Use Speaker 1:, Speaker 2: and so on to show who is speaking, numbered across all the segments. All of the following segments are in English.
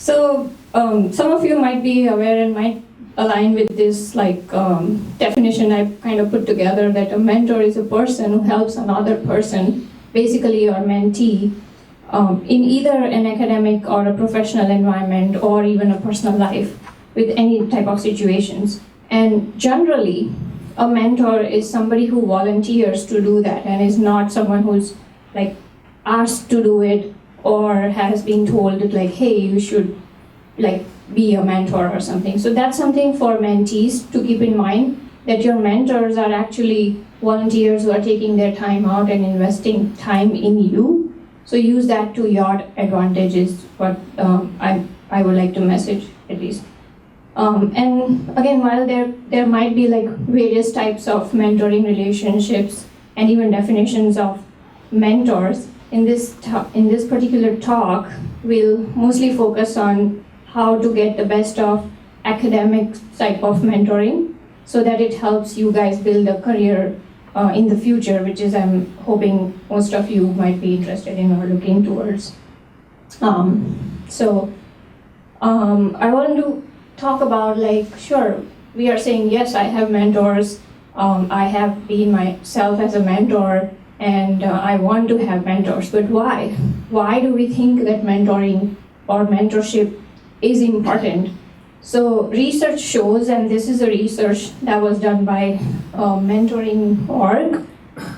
Speaker 1: Some of you might be aware and might align with this definition I kind of put together, that a mentor is a person who helps another person, basically your mentee, in either an academic or a professional environment or even a personal life with any type of situations. And generally, a mentor is somebody who volunteers to do that and is not someone who's like asked to do it or has been told that like, hey, you should like be a mentor or something. So that's something for mentees to keep in mind, that your mentors are actually volunteers who are taking their time out and investing time in you. So use that to your advantage is what I would like to message at least. And again, while there might be like various types of mentoring relationships and even definitions of mentors, in this particular talk, we'll mostly focus on how to get the best of academic type of mentoring so that it helps you guys build a career in the future, which is I'm hoping most of you might be interested in or looking towards. I want to talk about sure, we are saying, yes, I have mentors, I have been myself as a mentor, and I want to have mentors, but why? Why do we think that mentoring or mentorship is important? So research shows, and this is a research that was done by mentoring.org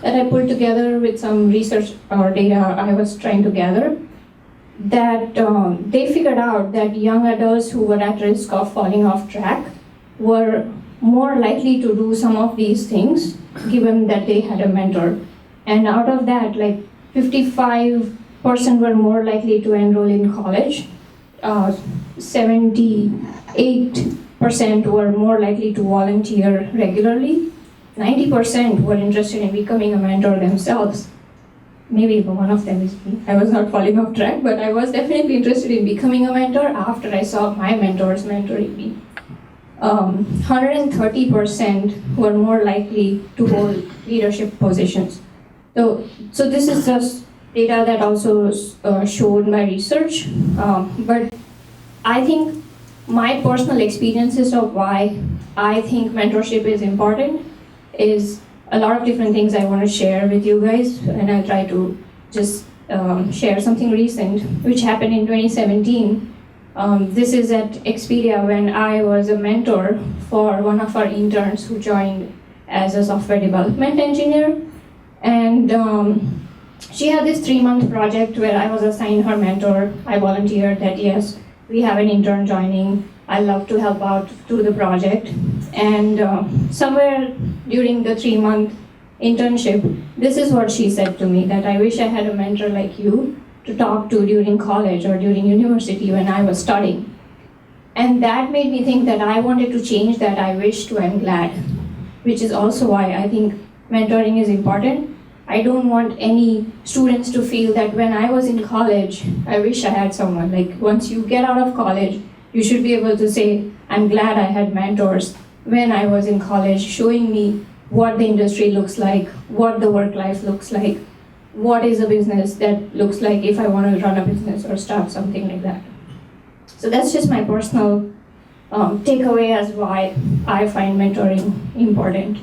Speaker 1: that I pulled together with some research or data I was trying to gather, that they figured out that young adults who were at risk of falling off track were more likely to do some of these things given that they had a mentor. And out of that, 55% were more likely to enroll in college, 78% were more likely to volunteer regularly, 90% were interested in becoming a mentor themselves. Maybe one of them is me. I was not falling off track, but I was definitely interested in becoming a mentor after I saw my mentors mentoring me. 130% were more likely to hold leadership positions. So this is just data that also shown by research, but I think my personal experiences of why I think mentorship is important is a lot of different things I want to share with you guys, and I'll try to just share something recent which happened in 2017. This is at Expedia when I was a mentor for one of our interns who joined as a software development engineer. And she had this 3-month project where I was assigned her mentor. I volunteered that, yes, we have an intern joining. I love to help out through the project. And somewhere during the 3-month internship, this is what she said to me, that I wish I had a mentor like you to talk to during college or during university when I was studying. And that made me think that I wanted to change that I wish to I'm glad, which is also why I think mentoring is important. I don't want any students to feel that when I was in college, I wish I had someone. Once you get out of college, you should be able to say, I'm glad I had mentors when I was in college, showing me what the industry looks like, what the work life looks like, what is a business that looks like if I want to run a business or start something like that. So that's just my personal takeaway as why I find mentoring important.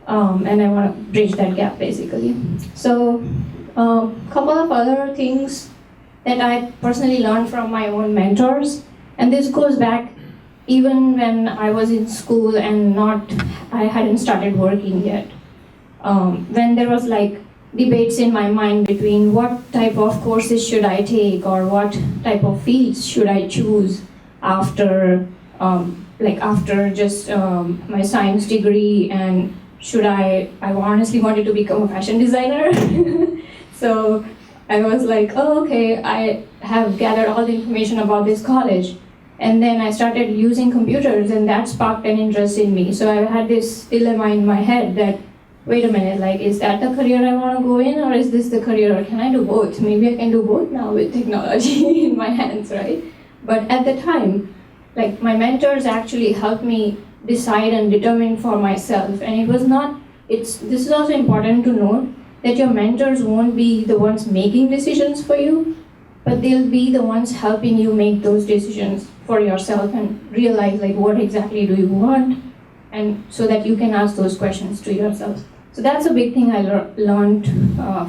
Speaker 1: And I want to bridge that gap basically. So a couple of other things that I personally learned from my own mentors, and this goes back even when I was in school and I hadn't started working yet. When there was debates in my mind between what type of courses should I take or what type of fields should I choose after just my science degree, and I honestly wanted to become a fashion designer. So I was like, oh, okay, I have gathered all the information about this college. And then I started using computers, and that sparked an interest in me. So I had this dilemma in my head that, wait a minute, is that the career I want to go in, or is this the career, or can I do both? Maybe I can do both now with technology in my hands, right? But at the time, my mentors actually helped me decide and determine for myself. And this is also important to note that your mentors won't be the ones making decisions for you. but they'll be the ones helping you make those decisions for yourself and realize like what exactly do you want, and so that you can ask those questions to yourself. So that's a big thing I learned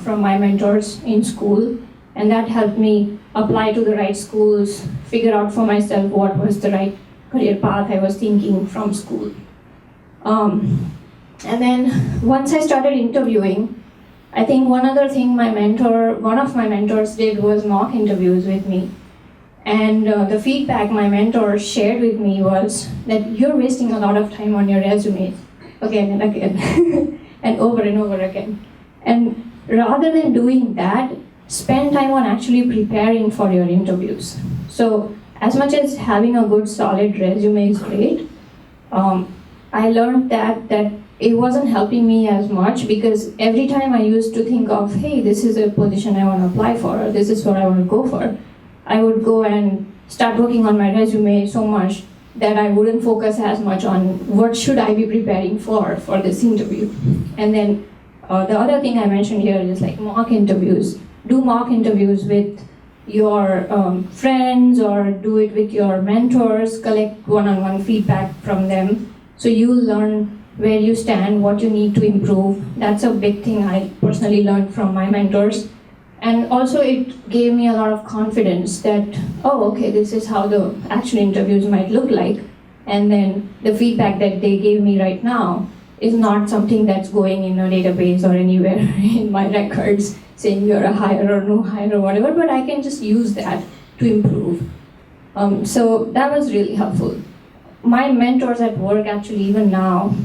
Speaker 1: from my mentors in school, and that helped me apply to the right schools, figure out for myself what was the right career path I was thinking from school. And then once I started interviewing, I think one other thing one of my mentors did was mock interviews with me. And the feedback my mentor shared with me was that you're wasting a lot of time on your resumes again and again and over again. And rather than doing that, spend time on actually preparing for your interviews. So as much as having a good solid resume is great, I learned that it wasn't helping me as much, because every time I used to think of, hey, this is a position I want to apply for, or this is what I want to go for, I would go and start working on my resume so much that I wouldn't focus as much on what should I be preparing for this interview. And then the other thing I mentioned here is like mock interviews. Do mock interviews with your friends, or do it with your mentors, collect one-on-one feedback from them, so you learn where you stand, what you need to improve. That's a big thing I personally learned from my mentors. And also it gave me a lot of confidence that, oh, okay, this is how the actual interviews might look like. And then the feedback that they gave me right now is not something that's going in a database or anywhere in my records saying you're a hire or no hire or whatever, but I can just use that to improve. So that was really helpful. My mentors at work, actually even now,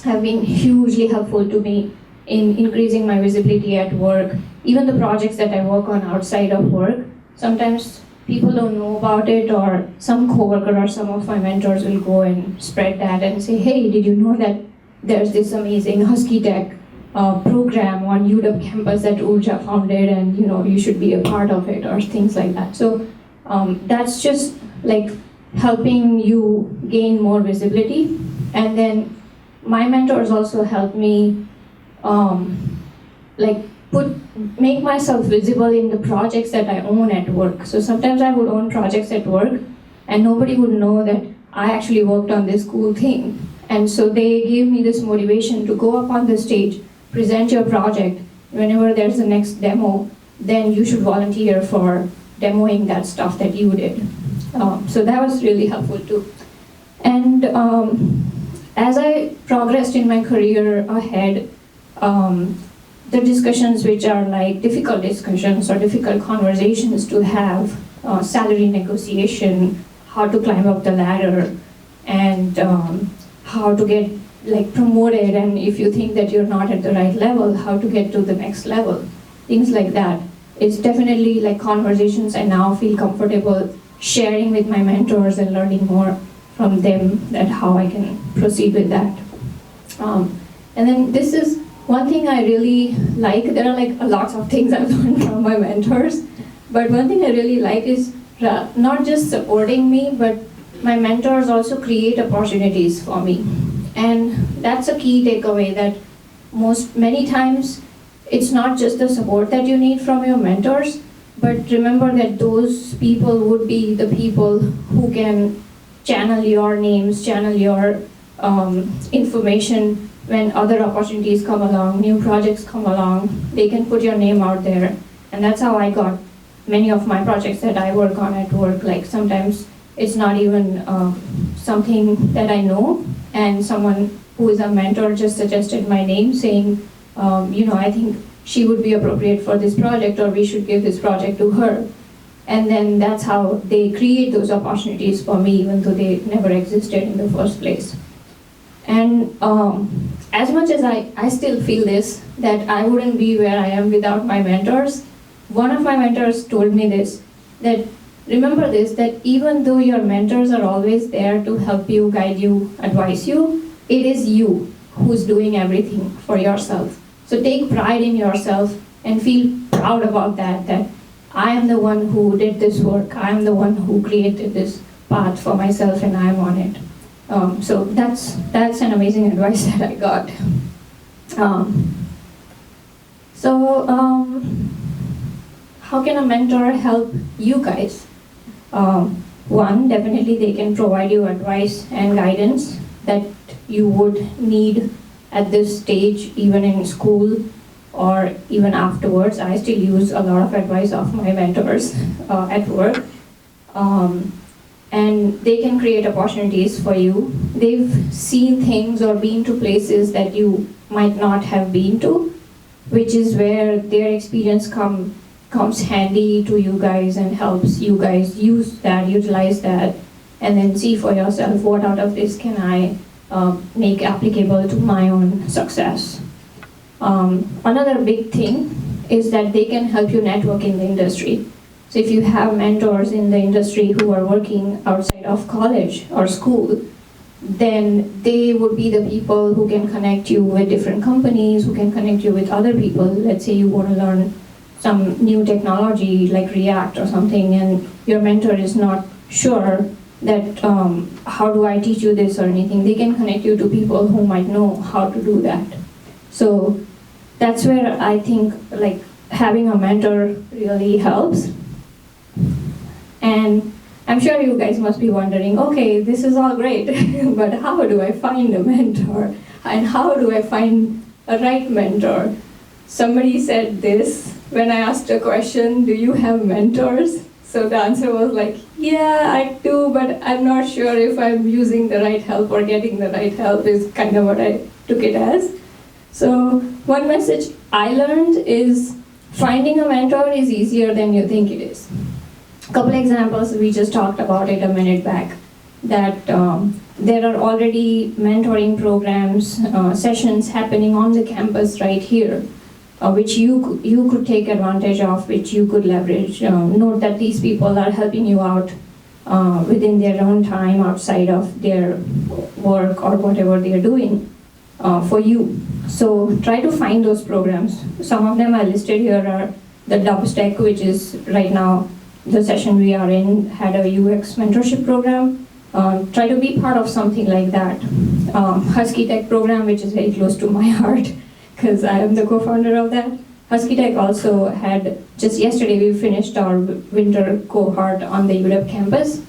Speaker 1: have been hugely helpful to me in increasing my visibility at work. Even the projects that I work on outside of work, sometimes people don't know about it, or some coworker or some of my mentors will go and spread that and say, hey, did you know that there's this amazing Husky Tech program on UW campus that Urja founded, and you should be a part of it, or things like that. So that's just like helping you gain more visibility. And then my mentors also helped me make myself visible in the projects that I own at work. So sometimes I would own projects at work and nobody would know that I actually worked on this cool thing. And so they gave me this motivation to go up on the stage, present your project. Whenever there's the next demo, then you should volunteer for demoing that stuff that you did. So that was really helpful too. And as I progressed in my career ahead, the discussions which are like difficult discussions or difficult conversations to have, salary negotiation, how to climb up the ladder, and how to get promoted, and if you think that you're not at the right level, how to get to the next level, things like that. It's definitely like conversations I now feel comfortable sharing with my mentors and learning more from them, that how I can proceed with that. And then this is one thing I really like. There are lots of things I've learned from my mentors, but one thing I really like is not just supporting me, but my mentors also create opportunities for me. And that's a key takeaway, that many times it's not just the support that you need from your mentors, but remember that those people would be the people who can channel your names, channel your information when other opportunities come along, new projects come along. They can put your name out there. And that's how I got many of my projects that I work on at work. Like sometimes it's not even something that I know, and someone who is a mentor just suggested my name saying, I think she would be appropriate for this project, or we should give this project to her. And then that's how they create those opportunities for me, even though they never existed in the first place. And as much as I still feel this, that I wouldn't be where I am without my mentors, one of my mentors told me this, that remember this, that even though your mentors are always there to help you, guide you, advise you, it is you who's doing everything for yourself. So take pride in yourself and feel proud about that I am the one who did this work, I am the one who created this path for myself, and I am on it. So that's an amazing advice that I got. how can a mentor help you guys? One, definitely they can provide you advice and guidance that you would need at this stage, even in school or even afterwards. I still use a lot of advice of my mentors at work. And they can create opportunities for you. They've seen things or been to places that you might not have been to, which is where their experience comes handy to you guys and helps you guys use that, utilize that, and then see for yourself what out of this can I make applicable to my own success. Another big thing is that they can help you network in the industry. So if you have mentors in the industry who are working outside of college or school, then they would be the people who can connect you with different companies, who can connect you with other people. Let's say you want to learn some new technology like React or something, and your mentor is not sure that how do I teach you this or anything. They can connect you to people who might know how to do that. So that's where I think like having a mentor really helps. And I'm sure you guys must be wondering, okay, this is all great, but how do I find a mentor? And how do I find a right mentor? Somebody said this when I asked a question, do you have mentors? So the answer was like, yeah, I do, but I'm not sure if I'm using the right help or getting the right help is kind of what I took it as. So one message I learned is finding a mentor is easier than you think it is. A couple examples, we just talked about it a minute back, that there are already mentoring programs, sessions happening on the campus right here, which you could take advantage of, which you could leverage. Note that these people are helping you out within their own time outside of their work or whatever they are doing for you. So try to find those programs. Some of them I listed here are the DubsTech, which is right now the session we are in, had a UX mentorship program. Try to be part of something like that. Husky Tech program, which is very close to my heart because I am the co-founder of that. Husky Tech also had, just yesterday we finished our winter cohort on the UW campus.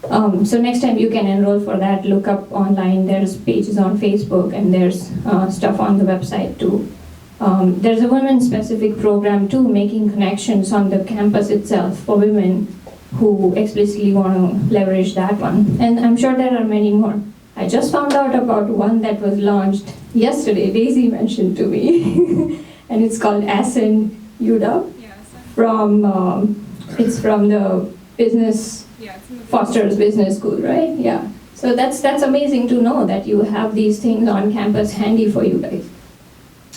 Speaker 1: So next time you can enroll for that, look up online, there's pages on Facebook and there's stuff on the website too. There's a women-specific program too, making connections on the campus itself for women who explicitly want to leverage that one. And I'm sure there are many more. I just found out about one that was launched yesterday, Daisy mentioned to me, and it's called Ascend UW.
Speaker 2: Yeah,
Speaker 1: It's from the business, Foster's Business School, right? Yeah. So that's amazing to know that you have these things on campus handy for you guys.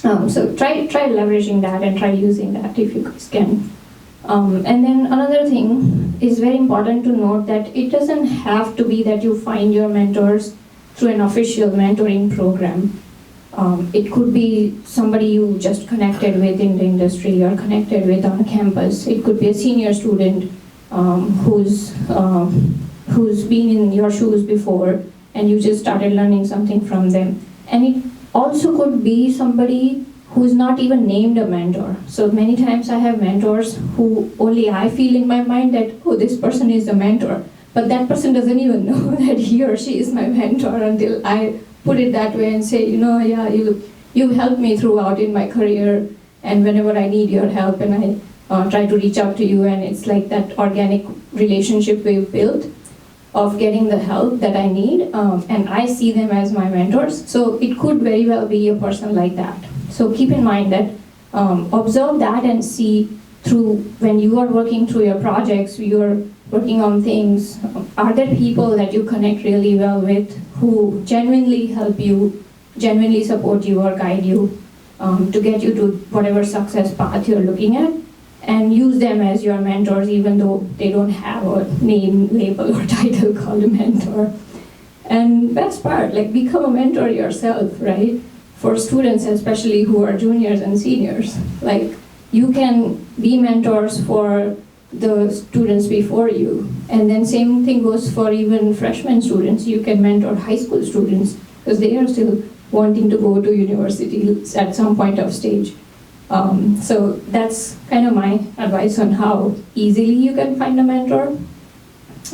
Speaker 1: So try leveraging that and try using that if you guys can. And then another thing is very important to note that it doesn't have to be that you find your mentors through an official mentoring program. It could be somebody you just connected with in the industry or connected with on campus. It could be a senior student who's been in your shoes before and you just started learning something from them. And it also could be somebody who's not even named a mentor. So many times I have mentors who only I feel in my mind that, oh, this person is a mentor. But that person doesn't even know that he or she is my mentor until I put it that way and say, yeah, you helped me throughout in my career, and whenever I need your help and I try to reach out to you, and it's like that organic relationship we've built of getting the help that I need, and I see them as my mentors. So it could very well be a person like that. So keep in mind that, observe that and see through, when you are working through your projects, you're working on things, are there people that you connect really well with who genuinely help you, genuinely support you or guide you to get you to whatever success path you're looking at, and use them as your mentors even though they don't have a name, label or title called a mentor. And best part, like, become a mentor yourself, right? For students especially who are juniors and seniors, like, you can be mentors for the students before you. And then same thing goes for even freshman students. You can mentor high school students because they are still wanting to go to university at some point of stage. So that's kind of my advice on how easily you can find a mentor.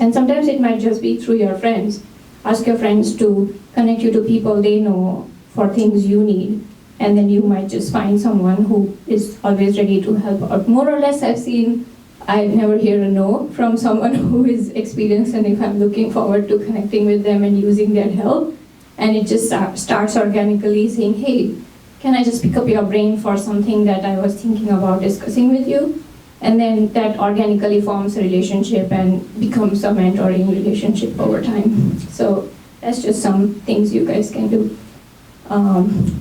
Speaker 1: And sometimes it might just be through your friends. Ask your friends to connect you to people they know for things you need, and then you might just find someone who is always ready to help out. More or less, I never hear a no from someone who is experienced, and if I'm looking forward to connecting with them and using their help, and it just starts organically saying, hey, can I just pick up your brain for something that I was thinking about discussing with you? And then that organically forms a relationship and becomes a mentoring relationship over time. So that's just some things you guys can do.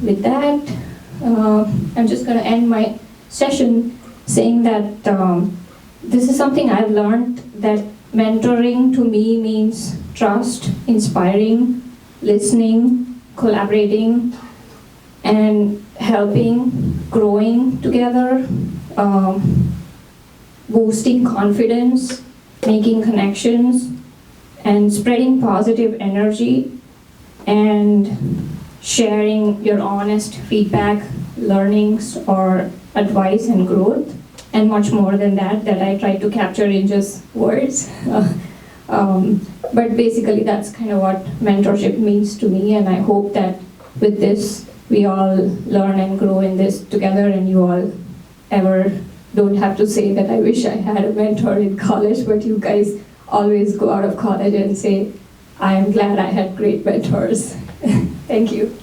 Speaker 1: With that, I'm just going to end my session saying that this is something I've learned, that mentoring to me means trust, inspiring, listening, collaborating, and helping, growing together, boosting confidence, making connections, and spreading positive energy, and sharing your honest feedback, learnings, or advice and growth, and much more than that I try to capture in just words. But basically that's kind of what mentorship means to me, and I hope that with this we all learn and grow in this together, and you all ever don't have to say that I wish I had a mentor in college, but you guys always go out of college and say, I am glad I had great mentors. Thank you.